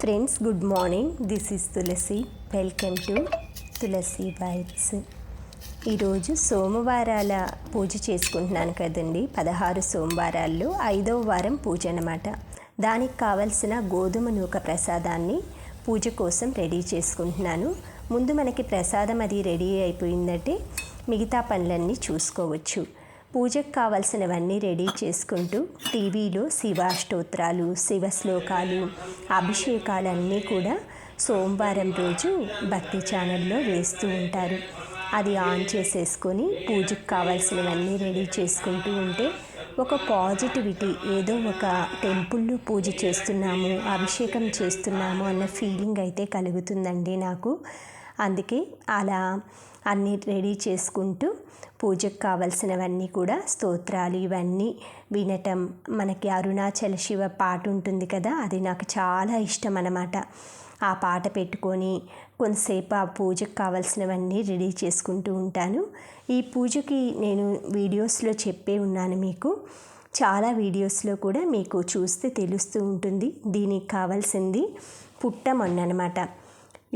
Friends, good morning. This is Tulasi. Welcome to Tulasi vibes. ఈరోజు సోమవారాల పూజ చేసుకుంటున్నాను కదండి. 16 సోమవారాల్లో 5వ వారం పూజ అన్నమాట. దానికి కావలసిన గోధుమ నూక ప్రసాదాన్ని పూజ కోసం రెడీ చేసుకుంటున్నాను. ముందు మనకి ప్రసాదం అది రెడీ అయిపోయిందంటే మిగతా పనులన్నీ చూసుకోవచ్చు. పూజకు కావాల్సినవన్నీ రెడీ చేసుకుంటూ టీవీలో శివాష్టోత్రాలు, శివ శ్లోకాలు, అభిషేకాలన్నీ కూడా సోమవారం రోజు భక్తి ఛానల్లో వేస్తూ ఉంటారు. అది ఆన్ చేసేసుకొని పూజకు కావాల్సినవన్నీ రెడీ చేసుకుంటూ ఉంటే ఒక పాజిటివిటీ, ఏదో ఒక టెంపుల్లో పూజ చేస్తున్నాము, అభిషేకం చేస్తున్నాము అన్న ఫీలింగ్ అయితే కలుగుతుందండి నాకు. అందుకే అలా అన్నీ రెడీ చేసుకుంటూ పూజకు కావలసినవన్నీ కూడా స్తోత్రాలు ఇవన్నీ వినటం. మనకి అరుణాచల శివ పాట ఉంటుంది కదా, అది నాకు చాలా ఇష్టం అన్నమాట. ఆ పాట పెట్టుకొని కొంతసేపు ఆ పూజకు కావాల్సినవన్నీ రెడీ చేసుకుంటూ ఉంటాను. ఈ పూజకి నేను వీడియోస్లో చెప్పే ఉన్నాను మీకు. చాలా వీడియోస్లో కూడా మీకు చూస్తే తెలుస్తూ ఉంటుంది. దీనికి కావాల్సింది పుట్టమన్ను అన్నమాట.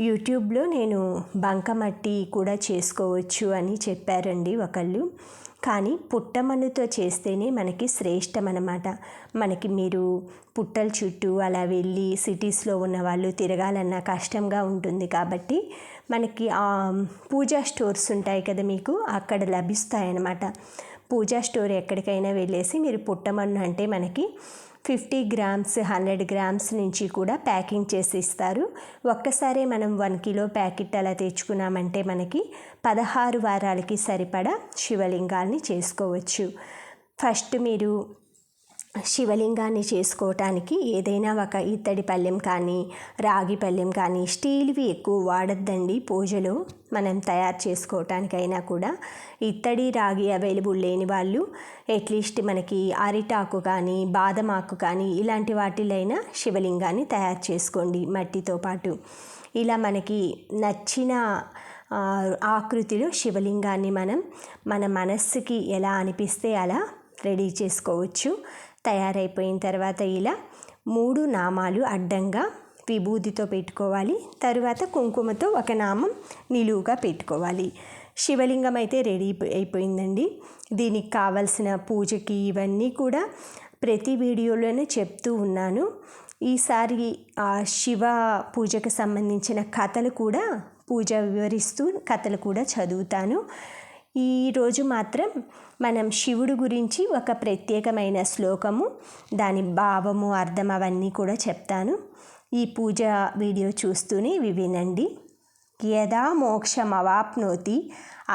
యూట్యూబ్లో నేను బంకమట్టి కూడా చేసుకోవచ్చు అని చెప్పారండి ఒకళ్ళు. కానీ పుట్టమన్నుతో చేస్తేనే మనకి శ్రేష్టం అన్నమాట. మనకి మీరు పుట్టల చుట్టూ అలా వెళ్ళి సిటీస్లో ఉన్న వాళ్ళు తిరగాలన్నా కష్టంగా ఉంటుంది కాబట్టి మనకి పూజా స్టోర్స్ ఉంటాయి కదా, మీకు అక్కడ లభిస్తాయన్నమాట. పూజా స్టోర్ ఎక్కడికైనా వెళ్ళేసి మీరు పుట్టమన్ను అంటే మనకి 50 గ్రామ్స్ 100 గ్రామ్స్ నుంచి కూడా ప్యాకింగ్ చేసి ఇస్తారు. ఒక్కసారి మనం 1 కిలో ప్యాకెట్ అలా తెచ్చుకున్నామంటే మనకి 16 వారాలకి సరిపడా శివలింగాల్ని చేసుకోవచ్చు. ఫస్ట్ మీరు శివలింగాన్ని చేసుకోవటానికి ఏదైనా ఒక ఇత్తడి పళ్ళెం కానీ రాగి పళ్ళెం కానీ, స్టీల్వి ఎక్కువ వాడద్దండి పూజలో మనం తయారు చేసుకోవటానికైనా కూడా. ఇత్తడి రాగి అవైలబుల్ లేని వాళ్ళు అట్లీస్ట్ మనకి అరిటాకు కానీ బాదమాకు కానీ ఇలాంటి వాటిలైనా శివలింగాన్ని తయారు చేసుకోండి మట్టితో పాటు. ఇలా మనకి నచ్చిన ఆకృతిలో శివలింగాన్ని మనం మన మనస్సుకి ఎలా అనిపిస్తే అలా రెడీ చేసుకోవచ్చు. తయారైపోయిన తర్వాత ఇలా 3 నామాలు అడ్డంగా విభూతితో పెట్టుకోవాలి. తరువాత కుంకుమతో ఒక నామం నిలువుగా పెట్టుకోవాలి. శివలింగం అయితే రెడీ అయిపోయిందండి. దీనికి కావలసిన పూజకి ఇవన్నీ కూడా ప్రతి వీడియోలోనే చెప్తూ ఉన్నాను. ఈసారి ఆ శివ పూజకు సంబంధించిన కథలు కూడా పూజ వివరిస్తూ కథలు కూడా చదువుతాను. ఈరోజు మాత్రం మనం శివుడు గురించి ఒక ప్రత్యేకమైన శ్లోకము, దాని భావము, అర్థం అవన్నీ కూడా చెప్తాను. ఈ పూజ వీడియో చూస్తూనే వినండి. యదా మోక్షమవాప్నోతి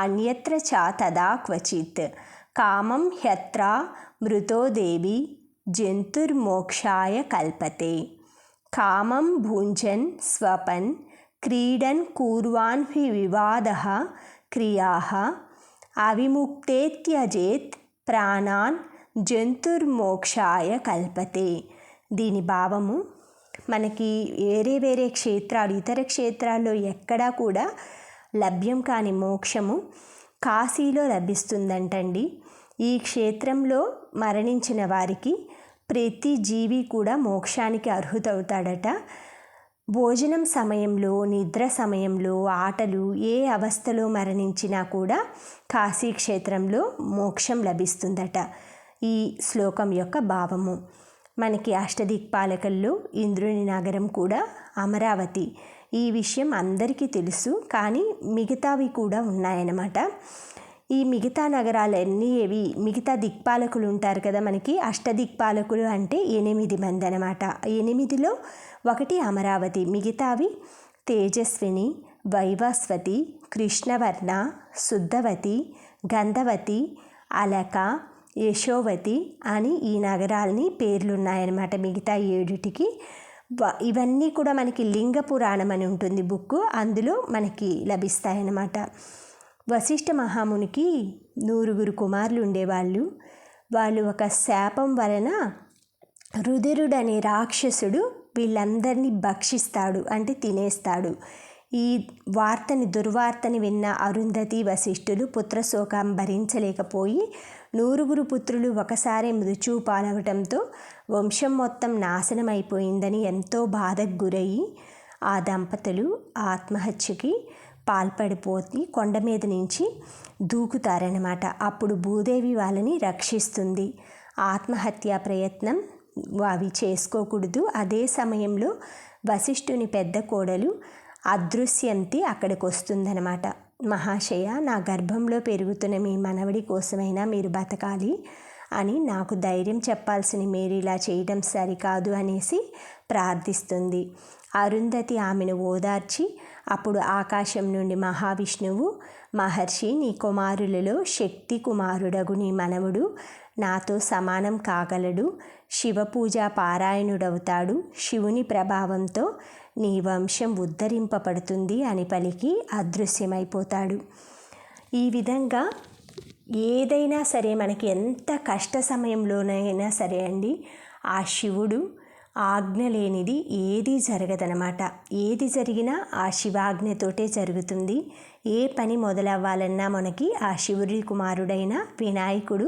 అన్యత్ర చ తదా క్వచిత్ కామం హ్యత్ర మృతో దేవి జంతుర్మోక్షాయ కల్పతే కామం భుంజన్ స్వపన్ క్రీడన్ కూర్వాన్ హి వివాదః క్రియాః అవిముక్తే త్యజేత్ ప్రాణాన్ జంతుర్మోక్షాయ కల్పతే. దీని భావము, మనకి వేరే క్షేత్రాలు, ఇతర క్షేత్రాల్లో ఎక్కడా కూడా లభ్యం కాని మోక్షము కాశీలో లభిస్తుందంటండి. ఈ క్షేత్రంలో మరణించిన వారికి ప్రతి జీవి కూడా మోక్షానికి అర్హుతవుతాడట. భోజనం సమయంలో, నిద్ర సమయంలో, ఆటలు ఏ అవస్థలో మరణించినా కూడా కాశీ క్షేత్రంలో మోక్షం లభిస్తుందట. ఈ శ్లోకం యొక్క భావము, మనకి అష్టదిక్పాలకల్లో ఇంద్రుని నగరం కూడా అమరావతి. ఈ విషయం అందరికీ తెలుసు, కానీ మిగతావి కూడా ఉన్నాయన్నమాట. ఈ మిగతా నగరాలన్నీ ఏవి, మిగతా దిక్పాలకులు ఉంటారు కదా మనకి. అష్టదిక్పాలకులు అంటే 8 మంది అన్నమాట. 8లో ఒకటి అమరావతి. మిగతావి తేజస్విని, వైవస్వతి, కృష్ణవర్ణ, శుద్ధవతి, గంధవతి, అలక, యశోవతి అని ఈ నగరాలని పేర్లున్నాయన్నమాట. మిగతా 7టికి ఇవన్నీ కూడా మనకి లింగ పురాణం అని ఉంటుంది బుక్, అందులో మనకి లభిస్తాయన్నమాట. వశిష్ఠ మహామునికి 9 కుమారులు ఉండేవాళ్ళు. వాళ్ళు ఒక శాపం వలన రుధిరుడు అనే రాక్షసుడు వీళ్ళందరినీ భక్షిస్తాడు, అంటే తినేస్తాడు. ఈ దుర్వార్తని విన్న అరుంధతి వశిష్ఠులు పుత్రశోకం భరించలేకపోయి 9 పుత్రులు ఒకసారి మృత్యువు పాలవటంతో వంశం మొత్తం నాశనమైపోయిందని ఎంతో బాధకు గురయ్యి ఆ దంపతులు ఆత్మహత్యకి పాల్పడిపోయి కొండ మీద నుంచి దూకుతారనమాట. అప్పుడు భూదేవి వాళ్ళని రక్షిస్తుంది. ఆత్మహత్యా ప్రయత్నం అవి చేసుకోకూడదు. అదే సమయంలో వశిష్ఠుని పెద్ద కోడలు అదృశ్యంతి అక్కడికి వస్తుందన్నమాట. మహాశయ, నా గర్భంలో పెరుగుతున్న మీ మనవడి కోసమైనా మీరు బతకాలి అని నాకు ధైర్యం చెప్పాల్సిన మీరు ఇలా చేయడం సరికాదు అనేసి ప్రార్థిస్తుంది. అరుంధతి ఆమెను ఓదార్చి అప్పుడు ఆకాశం నుండి మహావిష్ణువు, మహర్షి, నీ కుమారులలో శక్తి కుమారుడగు నీ మనవుడు నాతో సమానం కాగలడు, శివపూజ పారాయణుడవుతాడు, శివుని ప్రభావంతో నీ వంశం ఉద్ధరింపబడుతుంది అని పలికి అదృశ్యమైపోతాడు. ఈ విధంగా ఏదైనా సరే మనకి ఎంత కష్ట సమయంలోనైనా సరే అండి, ఆ శివుడు ఆజ్ఞ లేనిది ఏది జరగదనమాట. ఏది జరిగినా ఆ శివాజ్ఞతోటే జరుగుతుంది. ఏ పని మొదలవ్వాలన్నా మనకి ఆ శివుడి కుమారుడైన వినాయకుడు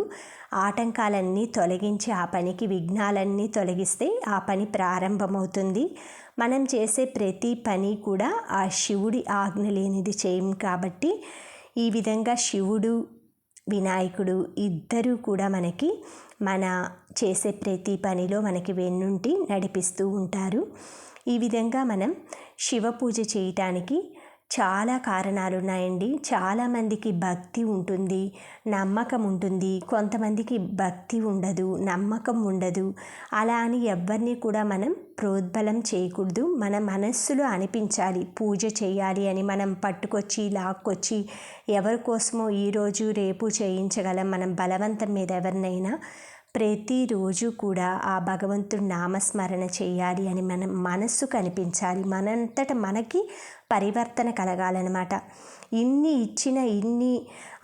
ఆటంకాలన్నీ తొలగించి ఆ పనికి విఘ్నాలన్నీ తొలగిస్తే ఆ పని ప్రారంభమవుతుంది. మనం చేసే ప్రతి పని కూడా ఆ శివుడి ఆజ్ఞ లేనిది చేయం కాబట్టి ఈ విధంగా శివుడు వినాయకుడు ఇద్దరూ కూడా మనకి మన చేసే ప్రతి పనిలో మనకి వెన్నుంటి నడిపిస్తూ ఉంటారు. ఈ విధంగా మనం శివ పూజ చేయటానికి చాలా కారణాలు ఉన్నాయండి. చాలామందికి భక్తి ఉంటుంది, నమ్మకం ఉంటుంది, కొంతమందికి భక్తి ఉండదు, నమ్మకం ఉండదు. అలా అని ఎవరిని కూడా మనం ప్రోద్బలం చేయకూడదు. మన మనస్సులో అనిపించాలి పూజ చేయాలి అని. మనం పట్టుకొచ్చి లాక్కొచ్చి ఎవరి కోసమో ఈరోజు రేపు చేయించగలం. మనం బలవంతం మీద ఎవరినైనా ప్రతిరోజు కూడా ఆ భగవంతుడి నామస్మరణ చేయాలి అని మనం మనస్సు కనిపించాలి. మనంతట మనకి పరివర్తన కలగాలన్నమాట. ఇన్ని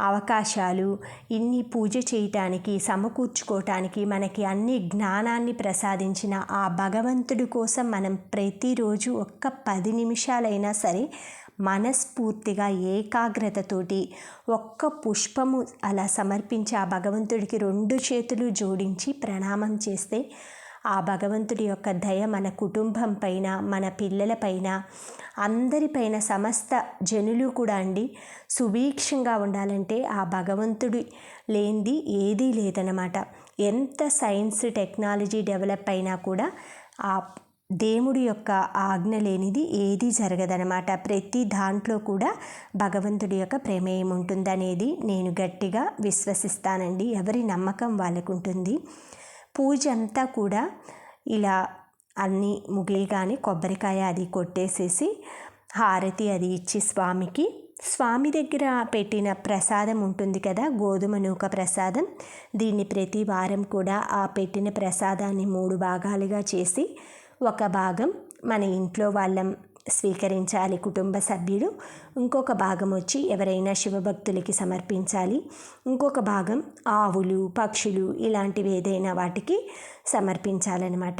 అవకాశాలు, ఇన్ని పూజ చేయటానికి, సమకూర్చుకోవటానికి మనకి అన్ని జ్ఞానాన్ని ప్రసాదించిన ఆ భగవంతుడి కోసం మనం ప్రతిరోజు ఒక్క 10 నిమిషాలైనా సరే మనస్ఫూర్తిగా ఏకాగ్రతతోటి ఒక్క పుష్పము అలా సమర్పించి ఆ భగవంతుడికి 2 చేతులు జోడించి ప్రణామం చేస్తే ఆ భగవంతుడి యొక్క దయ మన కుటుంబం పైన, మన పిల్లల పైన, అందరిపైన, సమస్త జనులు కూడా అండి సుభిక్షంగా ఉండాలంటే ఆ భగవంతుడి లేనిది ఏదీ లేదన్నమాట. ఎంత సైన్స్ టెక్నాలజీ డెవలప్ అయినా కూడా ఆ దేవుడి యొక్క ఆజ్ఞ లేనిది ఏదీ జరగదనమాట. ప్రతి దాంట్లో కూడా భగవంతుడి యొక్క ప్రమేయం ఉంటుందనేది నేను గట్టిగా విశ్వసిస్తానండి. ఎవరి నమ్మకం వాళ్ళకు ఉంటుంది. పూజ అంతా కూడా ఇలా అన్నీ ముగియగానే కొబ్బరికాయ అది కొట్టేసేసి హారతి అది ఇచ్చి స్వామి దగ్గర పెట్టిన ప్రసాదం ఉంటుంది కదా, గోధుమ నూక ప్రసాదం. దీన్ని ప్రతి వారం కూడా ఆ పెట్టిన ప్రసాదాన్ని 3 భాగాలుగా చేసి ఒక భాగం మన ఇంట్లో వాళ్ళం స్వీకరించాలి, కుటుంబ సభ్యులు. ఇంకొక భాగం వచ్చి ఎవరైనా శివభక్తులకి సమర్పించాలి. ఇంకొక భాగం ఆవులు, పక్షులు ఇలాంటివి ఏదైనా వాటికి సమర్పించాలన్నమాట.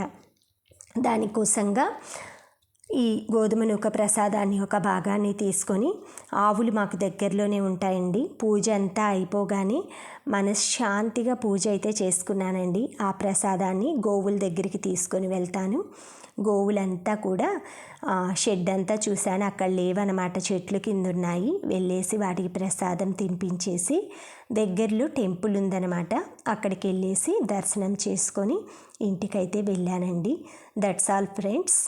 దానికోసంగా ఈ గోధుమ నూక ప్రసాదాన్ని ఒక భాగాన్ని తీసుకొని, ఆవులు మాకు దగ్గరలోనే ఉంటాయండి. పూజ అంతా అయిపోగానే మనశ్శాంతిగా పూజ అయితే చేసుకున్నానండి. ఆ ప్రసాదాన్ని గోవుల దగ్గరికి తీసుకొని వెళ్తాను. గోవులంతా కూడా షెడ్ అంతా చూశాను, అక్కడ లేవన్నమాట, చెట్లు కింద ఉన్నాయి. వెళ్ళేసి వాటికి ప్రసాదం తినిపించేసి దగ్గరలో టెంపుల్ ఉందన్నమాట, అక్కడికి వెళ్ళేసి దర్శనం చేసుకొని ఇంటికైతే వెళ్ళానండి. That's all friends.